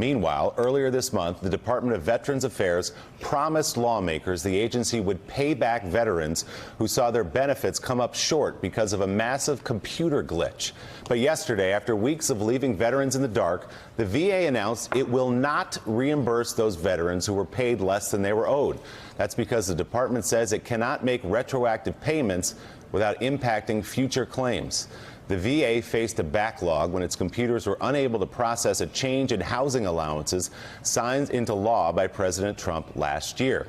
Meanwhile, earlier this month, the Department of Veterans Affairs promised lawmakers the agency would pay back veterans who saw their benefits come up short because of a massive computer glitch. But yesterday, after weeks of leaving veterans in the dark, the VA announced it will not reimburse those veterans who were paid less than they were owed. That's because the department says it cannot make retroactive payments without impacting future claims. The VA faced a backlog when its computers were unable to process a change in housing allowances signed into law by President Trump last year.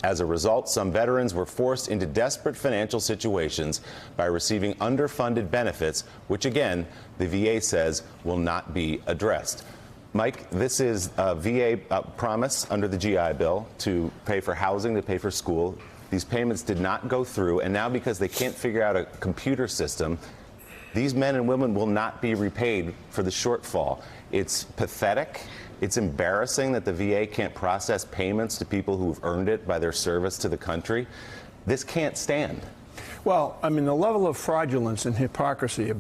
As a result, some veterans were forced into desperate financial situations by receiving underfunded benefits, which again, the VA says will not be addressed. Mike, this is a VA promise under the GI Bill to pay for housing, to pay for school. These payments did not go through, and now because they can't figure out a computer system, these men and women will not be repaid for the shortfall. It's pathetic. It's embarrassing that the VA can't process payments to people who've earned it by their service to the country. This can't stand. Well, I mean, the level of fraudulence and hypocrisy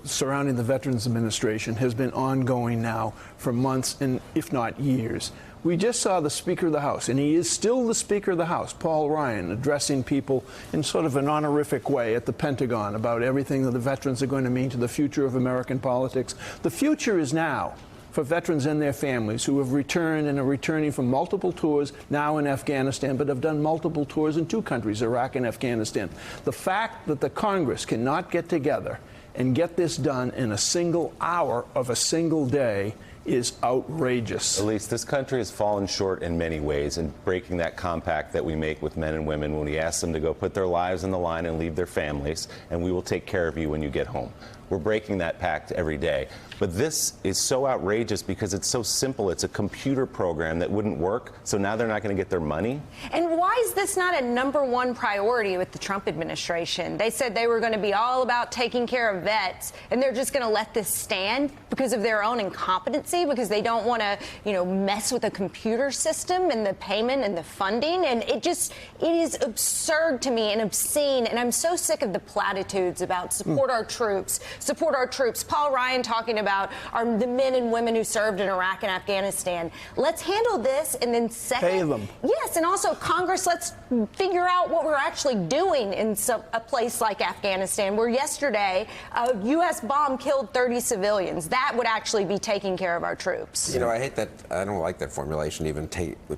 surrounding the Veterans Administration has been ongoing now for months and if not years. We just saw the Speaker of the House, and he is still the Speaker of the House, Paul Ryan, addressing people in sort of an honorific way at the Pentagon about everything that the veterans are going to mean to the future of American politics. The future is now for veterans and their families who have returned and are returning from multiple tours now in Afghanistan, but have done multiple tours in two countries, Iraq and Afghanistan. The fact that the Congress cannot get together and get this done in a single hour of a single day is outrageous. Elise, this country has fallen short in many ways in breaking that compact that we make with men and women when we ask them to go put their lives on the line and leave their families, and we will take care of you when you get home. We're breaking that pact every day. But this is so outrageous because it's so simple. It's a computer program that wouldn't work, so now they're not going to get their money. And why is this not a #1 priority with the Trump administration? They said they were going to be all about taking care of vets, and they're just going to let this stand because of their own incompetency, because they don't want to, mess with a computer system and the payment and the funding. And it is absurd to me and obscene. And I'm so sick of the platitudes about support our troops, support our troops. Paul Ryan talking about the men and women who served in Iraq and Afghanistan. Let's handle this, and then second, pay them. Yes, and also Congress, let's figure out what we're actually doing in a place like Afghanistan, where yesterday a U.S. bomb killed 30 civilians. That would actually be taking care of our troops. I hate that. I don't like that formulation. Even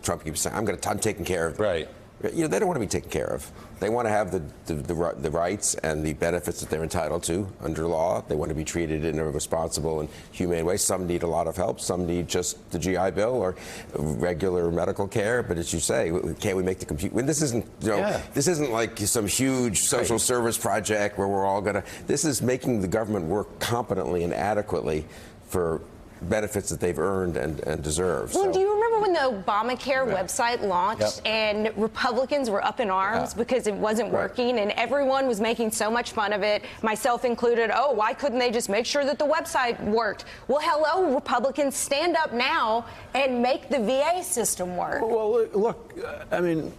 Trump keeps saying, I'm taking care of. Right. They don't want to be taken care of. They want to have the rights and the benefits that they're entitled to under law. They want to be treated in a responsible and humane way. Some need a lot of help. Some need just the GI Bill or regular medical care. But as you say, can't we make the computer? This isn't, this isn't like some huge social service project where we're all going to. This is making the government work competently and adequately for benefits that they've earned and deserve. Well, do you remember when the Obamacare website launched and Republicans were up in arms because it wasn't working, and everyone was making so much fun of it, myself included? Oh, why couldn't they just make sure that the website worked? Well, hello, Republicans, stand up now and make the VA system work. Well, look, I mean,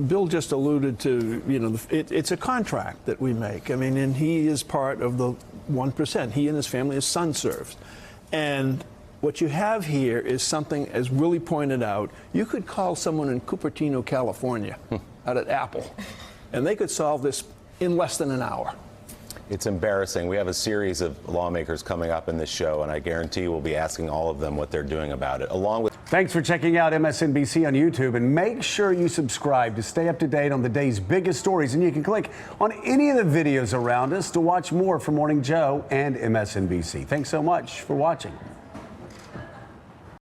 Bill just alluded to, it's a contract that we make. I mean, and he is part of the 1%. He and his family, his son served. And what you have here is something, as Willie pointed out, you could call someone in Cupertino, California, out at Apple, and they could solve this in less than an hour. It's embarrassing. We have a series of lawmakers coming up in this show, and I guarantee we'll be asking all of them what they're doing about it, along with... Thanks for checking out MSNBC on YouTube, and make sure you subscribe to stay up to date on the day's biggest stories. And you can click on any of the videos around us to watch more from Morning Joe and MSNBC. Thanks so much for watching.